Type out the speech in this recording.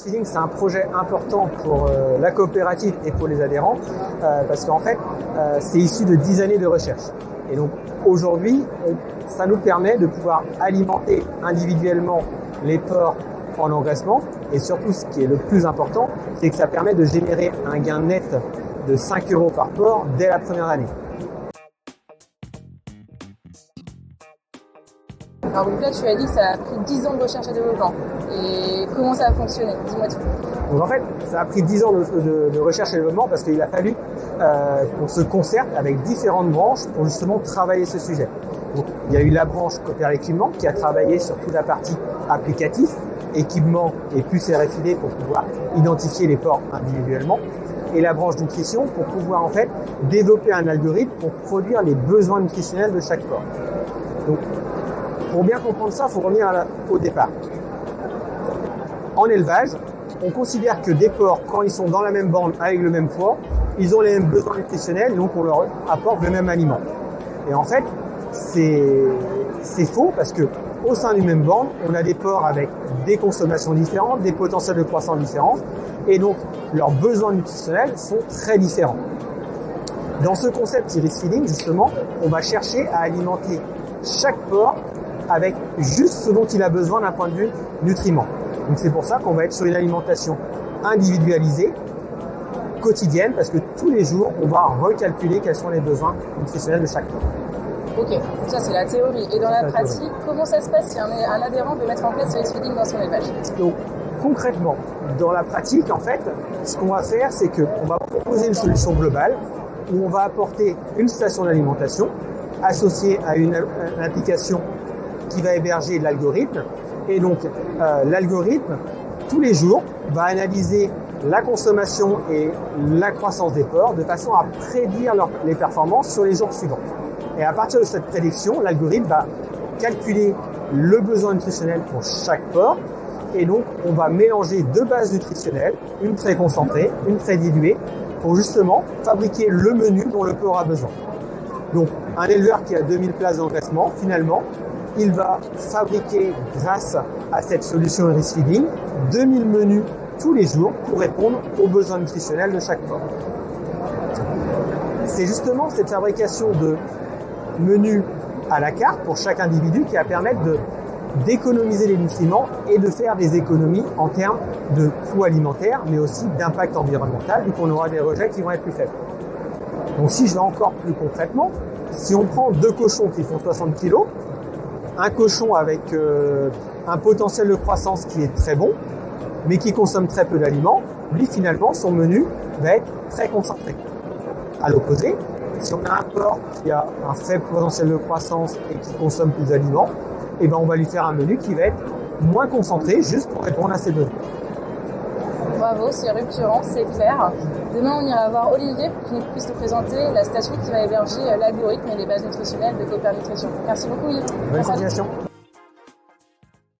Feeding, c'est un projet important pour la coopérative et pour les adhérents parce qu'en fait, c'est issu de 10 années de recherche. Et donc aujourd'hui, ça nous permet de pouvoir alimenter individuellement les porcs en engraissement et surtout, ce qui est le plus important, c'est que ça permet de générer un gain net de 5 € par porc dès la première année. Alors donc là, tu as dit que ça a pris 10 ans de recherche et développement. Et comment ça a fonctionné? Dis-moi tout. Donc en fait, ça a pris 10 ans de recherche et développement parce qu'il a fallu qu'on se concerte avec différentes branches pour justement travailler ce sujet. Donc, il y a eu la branche Coopère Équipement qui a travaillé sur toute la partie applicatif, équipement et puces RFID pour pouvoir identifier les porcs individuellement. Et la branche nutrition pour pouvoir en fait développer un algorithme pour produire les besoins nutritionnels de chaque porc. Donc, pour bien comprendre ça, il faut revenir au départ. En élevage, on considère que des porcs, quand ils sont dans la même bande avec le même poids, ils ont les mêmes besoins nutritionnels, donc on leur apporte le même aliment. Et en fait, c'est faux parce que au sein d'une même bande, on a des porcs avec des consommations différentes, des potentiels de croissance différents, et donc leurs besoins nutritionnels sont très différents. Dans ce concept Iris Feeding, justement, on va chercher à alimenter chaque porc avec juste ce dont il a besoin d'un point de vue nutriments. Donc c'est pour ça qu'on va être sur une alimentation individualisée, quotidienne, parce que tous les jours, on va recalculer quels sont les besoins nutritionnels de chaque porc. Ok, donc ça c'est la théorie. Et dans la pratique, comment ça se passe si un adhérent veut mettre en place Iris Feeding dans son élevage? Donc concrètement, dans la pratique, en fait, ce qu'on va faire, c'est qu'on va proposer une solution globale où on va apporter une station d'alimentation associée à une application qui va héberger l'algorithme. Et donc, l'algorithme, tous les jours, va analyser la consommation et la croissance des porcs de façon à prédire les performances sur les jours suivants. Et à partir de cette prédiction, l'algorithme va calculer le besoin nutritionnel pour chaque porc. Et donc, on va mélanger deux bases nutritionnelles, une très concentrée, une très diluée, pour justement fabriquer le menu dont le porc a besoin. Donc, un éleveur qui a 2000 places d'engraissement, finalement, il va fabriquer, grâce à cette solution Iris Feeding, 2000 menus tous les jours pour répondre aux besoins nutritionnels de chaque porc. C'est justement cette fabrication de menus à la carte pour chaque individu qui va permettre d'économiser les nutriments et de faire des économies en termes de coûts alimentaires, mais aussi d'impact environnemental, vu qu'on aura des rejets qui vont être plus faibles. Donc si je vais encore plus concrètement, si on prend 2 cochons qui font 60 kg, un cochon avec un potentiel de croissance qui est très bon, mais qui consomme très peu d'aliments, lui finalement son menu va être très concentré. À l'opposé, si on a un porc qui a un faible potentiel de croissance et qui consomme plus d'aliments, eh ben on va lui faire un menu qui va être moins concentré juste pour répondre à ses besoins. Bravo, c'est rupturant, c'est clair. Demain, on ira voir Olivier pour qu'il puisse nous présenter la station qui va héberger l'algorithme et les bases nutritionnelles de Coopère Nutrition. Merci beaucoup, Olivier. Bonne continuation.